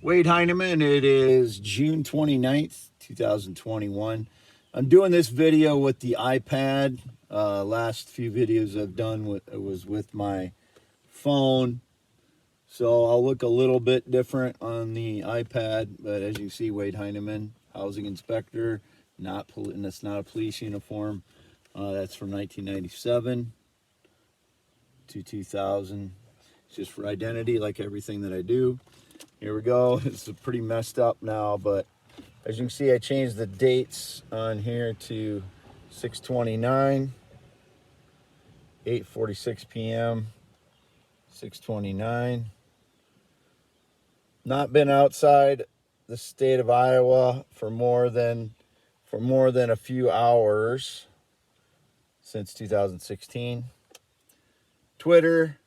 Wade Heineman. It is June 29th, 2021. I'm doing this video with the iPad. Last few videos I've done was with my phone. So I'll look a little bit different on the iPad. But as you see, Wade Heineman, housing inspector, and that's not a police uniform. That's from 1997 to 2000. It's just for identity, like everything that I do. Here we go. It's pretty messed up now, but as you can see, I changed the dates on here to 6/29, 8:46 p.m., 6/29. Not been outside the state of Iowa for more than a few hours since 2016. Twitter,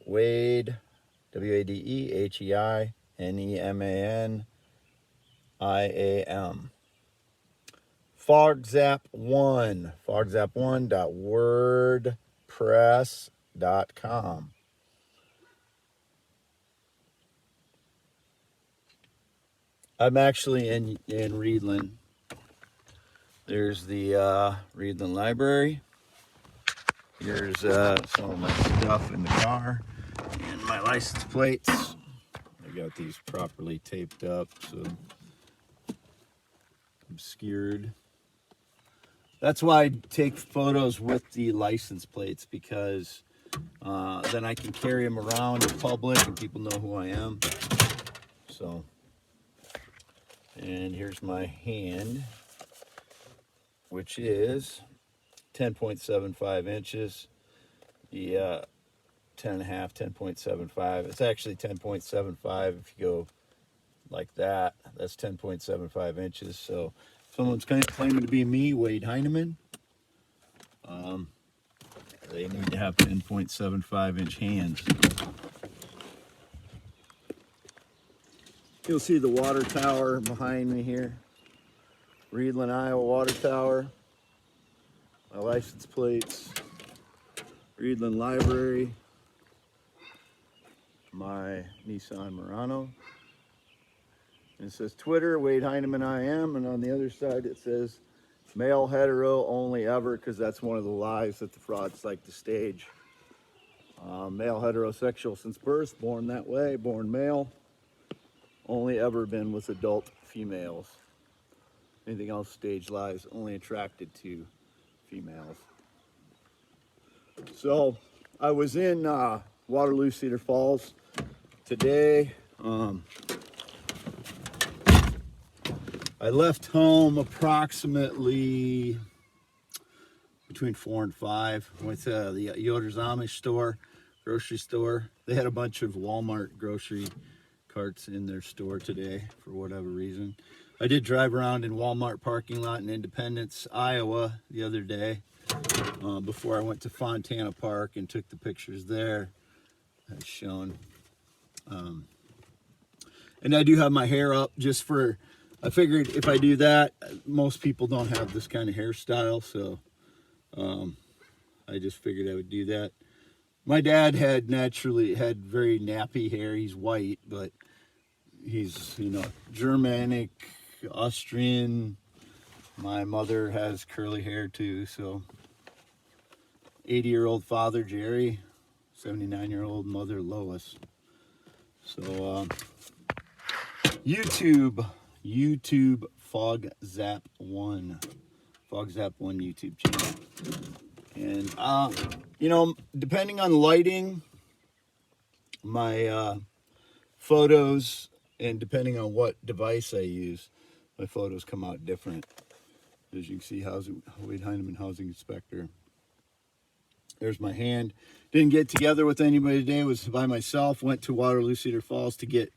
Wade, WADEHEINEMANIAM. FogZap1, fogzap1.wordpress.com. I'm actually in Readlyn. There's the Readlyn Library. Here's some of my stuff in the car and my license plates. I got these properly taped up, so obscured. That's why I take photos with the license plates, because then I can carry them around in public and people know who I am. So, and here's my hand, which is 10.75 inches. The 10.5, 10.75. It's actually 10.75 if you go like that. That's 10.75 inches. So someone's kind of claiming to be me, Wade Heineman. They need to have 10.75 inch hands. You'll see the water tower behind me here. Readlyn, Iowa water tower. My license plates. Readlyn Library. My Nissan Murano. And it says Twitter, Wade Heineman I am, and on the other side it says male hetero only ever, because that's one of the lies that the frauds like to stage. Male heterosexual since birth, born that way, born male. Only ever been with adult females. Anything else, stage lies, only attracted to females. So I was in Waterloo, Cedar Falls today. I left home approximately between 4 and 5. Went to the Yoder's Amish store, grocery store. They had a bunch of Walmart grocery carts in their store today for whatever reason. I did drive around in Walmart parking lot in Independence, Iowa the other day before I went to Fontana Park and took the pictures there as shown. And I do have my hair up just for, I figured if I do that, most people don't have this kind of hairstyle, so I just figured I would do that. My dad had very nappy hair. He's white, but he's, Germanic, Austrian. My mother has curly hair too, so 80-year-old father, Jerry, 79-year-old mother, Lois. So, YouTube FogZap1 YouTube channel. And, depending on lighting, my photos, and depending on what device I use, my photos come out different. As you can see, Wade Heineman, housing inspector. There's my hand. Didn't get together with anybody today. Was by myself. Went to Waterloo, Cedar Falls to get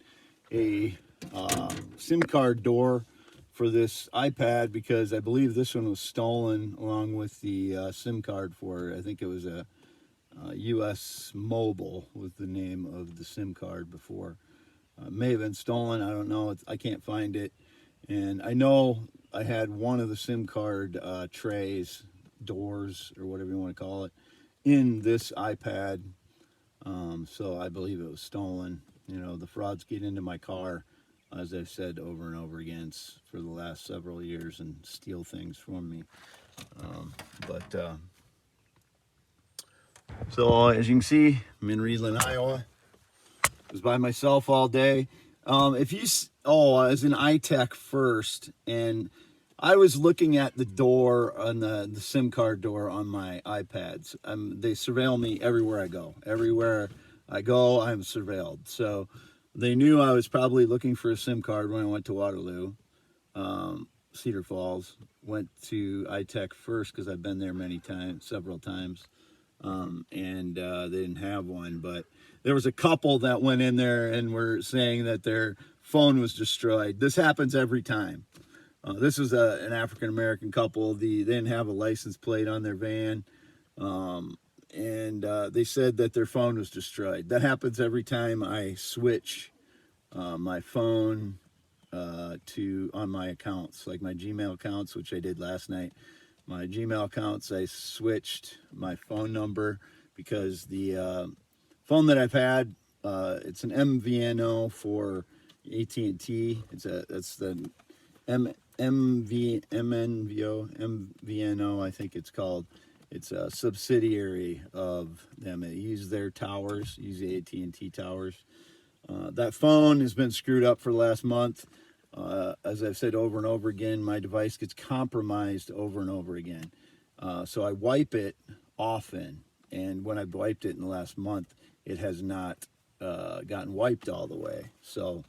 a SIM card door for this iPad, because I believe this one was stolen along with the SIM card for it. I think it was a US Mobile was the name of the SIM card before. May have been stolen. I don't know. I can't find it. And I know I had one of the SIM card trays, doors, or whatever you want to call it, in this iPad. So I believe it was stolen. The frauds get into my car, as I've said over and over again for the last several years, and steal things from me. But so as you can see, I'm in Readlyn, Iowa. I was by myself all day. If you, I was in iTech first, and I was looking at the door on the SIM card door on my iPads. They surveil me everywhere I go. Everywhere I go, I'm surveilled. So they knew I was probably looking for a SIM card when I went to Waterloo, Cedar Falls. Went to iTech first because I've been there several times, and they didn't have one. But there was a couple that went in there and were saying that their phone was destroyed. This happens every time. This was an African-American couple. They didn't have a license plate on their van, and they said that their phone was destroyed. That happens every time I switch my phone on my accounts, like my Gmail accounts, which I did last night. My Gmail accounts, I switched my phone number because the phone that I've had, it's an MVNO for AT&T. That's the MVNO, I think it's called. It's a subsidiary of them. They use their towers, use the AT&T towers. That phone has been screwed up for the last month. As I've said over and over again, my device gets compromised over and over again. So I wipe it often, and when I've wiped it in the last month, it has not gotten wiped all the way. So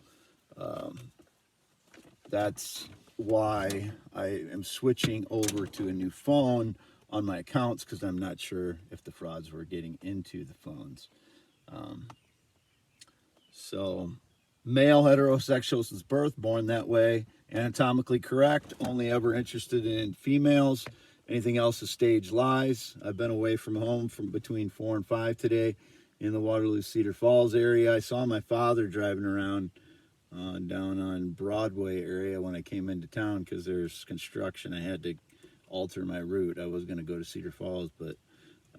that's why I am switching over to a new phone on my accounts, because I'm not sure if the frauds were getting into the phones. So male, heterosexual since birth, born that way, anatomically correct, only ever interested in females. Anything else is stage lies. I've been away from home from between 4 and 5 today in the Waterloo, Cedar Falls area. I saw my father driving around down on Broadway area when I came into town because there's construction. I had to alter my route. I was going to go to Cedar Falls, but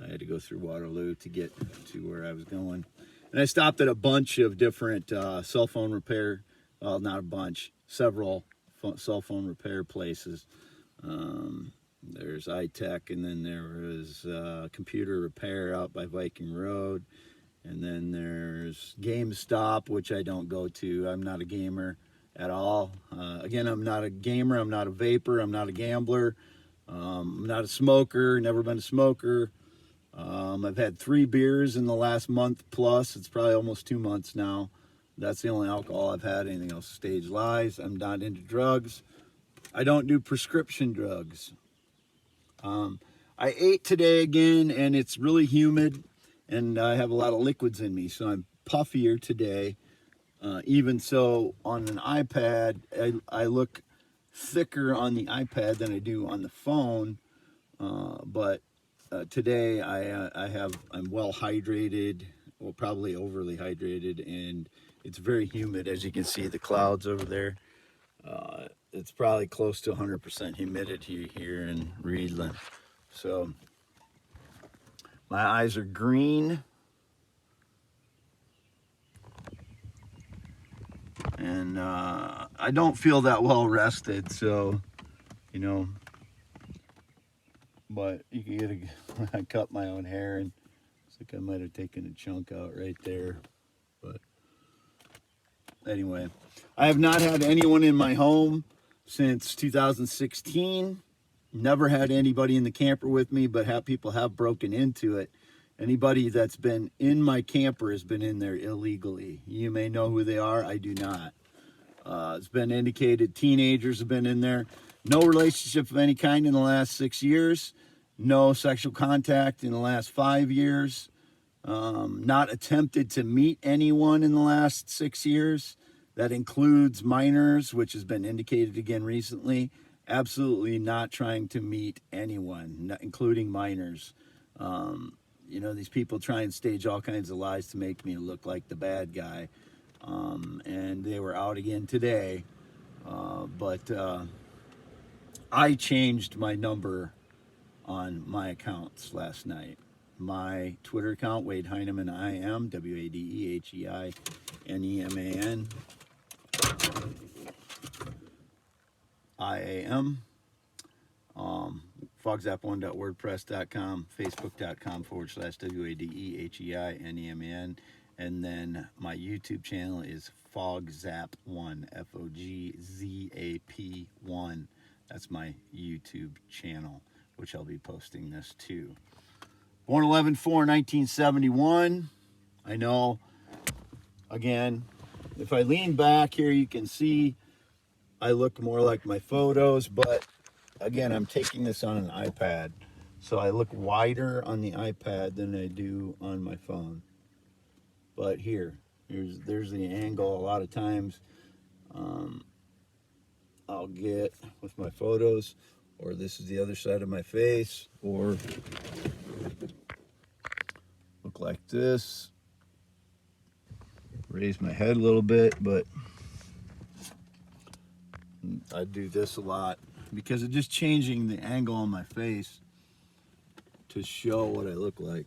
I had to go through Waterloo to get to where I was going. And I stopped at a bunch of different cell phone repair, well, not a bunch, several cell phone repair places. There's iTech, and then there was computer repair out by Viking Road. And then there's GameStop, which I don't go to. I'm not a gamer at all. Again, I'm not a gamer. I'm not a vapor. I'm not a gambler. I'm not a smoker. Never been a smoker. I've had 3 beers in the last month plus. It's probably almost 2 months now. That's the only alcohol I've had. Anything else, stage lies. I'm not into drugs. I don't do prescription drugs. I ate today again, and it's really humid, and I have a lot of liquids in me, so I'm puffier today. Even so, on an iPad, I look thicker on the iPad than I do on the phone, but today I'm well hydrated, well, probably overly hydrated, and it's very humid. As you can see, the clouds over there. It's probably close to 100% humidity here in Readlyn. So my eyes are green, and I don't feel that well rested, so but you can get I cut my own hair, and it's like I might have taken a chunk out right there. But anyway, I have not had anyone in my home since 2016. Never had anybody in the camper with me, but people have broken into it. Anybody that's been in my camper has been in there illegally. You may know who they are. I do not. It's been indicated teenagers have been in there. No relationship of any kind in the last 6 years. No sexual contact in the last 5 years. Not attempted to meet anyone in the last 6 years. That includes minors, which has been indicated again recently. Absolutely not trying to meet anyone, including minors. These people try and stage all kinds of lies to make me look like the bad guy. And they were out again today. But I changed my number on my accounts last night. my Twitter account, Wade Heineman IM, WadeHeineman IAM. Fogzap1.wordpress.com, facebook.com/WadeHeineman, and then my YouTube channel is Fogzap1, FOGZAP1. That's my YouTube channel, which I'll be posting this to. Born 11/4/1971. I know, again, if I lean back here, you can see I look more like my photos, but again, I'm taking this on an iPad, so I look wider on the iPad than I do on my phone. But there's the angle. A lot of times I'll get with my photos, or this is the other side of my face, or look like this. Raise my head a little bit, but I do this a lot because it's just changing the angle on my face to show what I look like.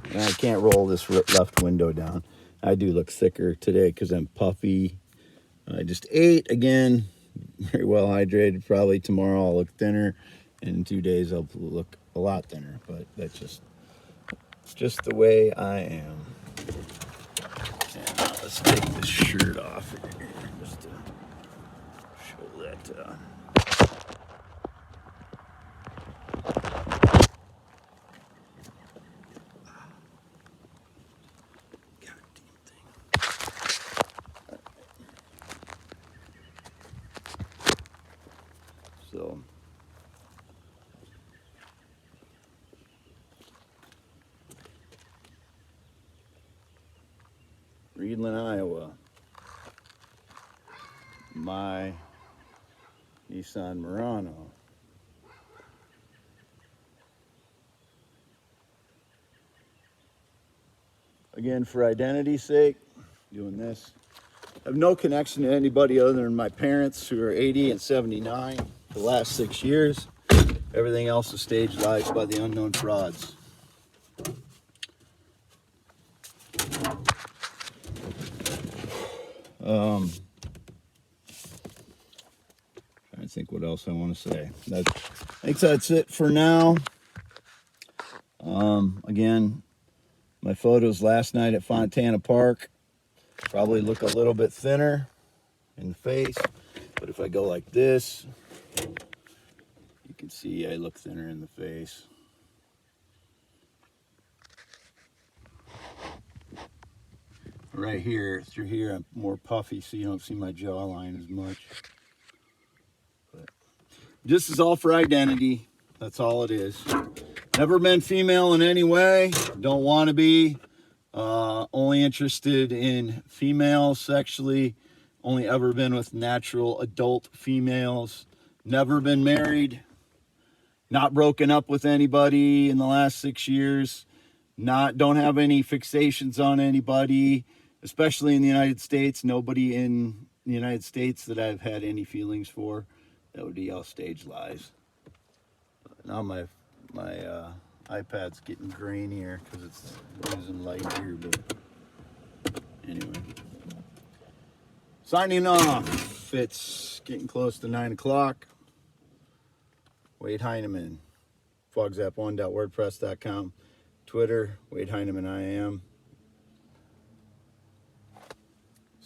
And I can't roll this left window down. I do look thicker today because I'm puffy. I just ate again, very well hydrated. Probably tomorrow I'll look thinner, and in 2 days I'll look a lot thinner. But that's just the way I am. And let's take this shirt off here just to show that. So, Readlyn, Iowa. My Nissan Murano. Again, for identity's sake, doing this. I have no connection to anybody other than my parents, who are 80 and 79 for the last 6 years. Everything else is staged live by the unknown frauds. Trying to think what else I want to say. I think that's it for now. Again, my photos last night at Fontana Park probably look a little bit thinner in the face, but if I go like this, you can see I look thinner in the face. Right here, through here, I'm more puffy, so you don't see my jawline as much. But this is all for identity. That's all it is. Never been female in any way. Don't want to be. Only interested in females sexually. Only ever been with natural adult females. Never been married. Not broken up with anybody in the last 6 years. Don't have any fixations on anybody, especially in the United States. Nobody in the United States that I've had any feelings for. That would be all stage lies. Now my iPad's getting grainier because it's losing light here, but anyway. Signing off. It's getting close to 9 o'clock. Wade Heineman. Fogzap1.wordpress.com. Twitter, Wade Heineman IM.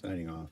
Signing off.